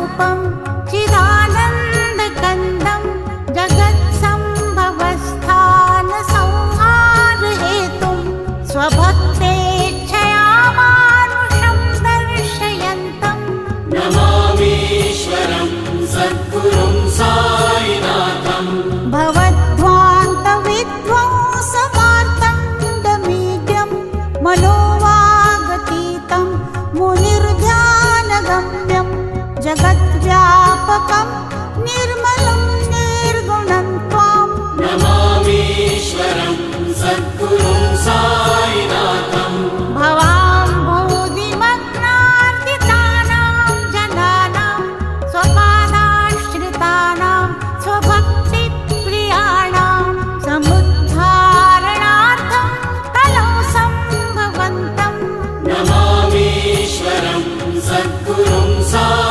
स्वरूपं चिदानन्दकन्दं जगत्सम्भवस्थानसंहारहेतुं स्वभक्तेच्छया मानुषं दर्शयन्तं नमामीश्वरं सद्गुरुं साईनाथं भवद्ध्वान्तविध्वंसमार्तण्डमीड्यं मनोवागतीतं मुनिर्ध्यानगम्यं जगद्व्यापकं निर्मलं निर्गुणं त्वां नमामीश्वरं सद्गुरुं साईनाथं भवाम्भोधिमग्नार्दितानां जनानां स्वपादाश्रितानां स्वभक्तिप्रियाणां समुद्धारणार्थं कलौ सम्भवन्तं नमामीश्वरं सद्गुरुं साईनाथं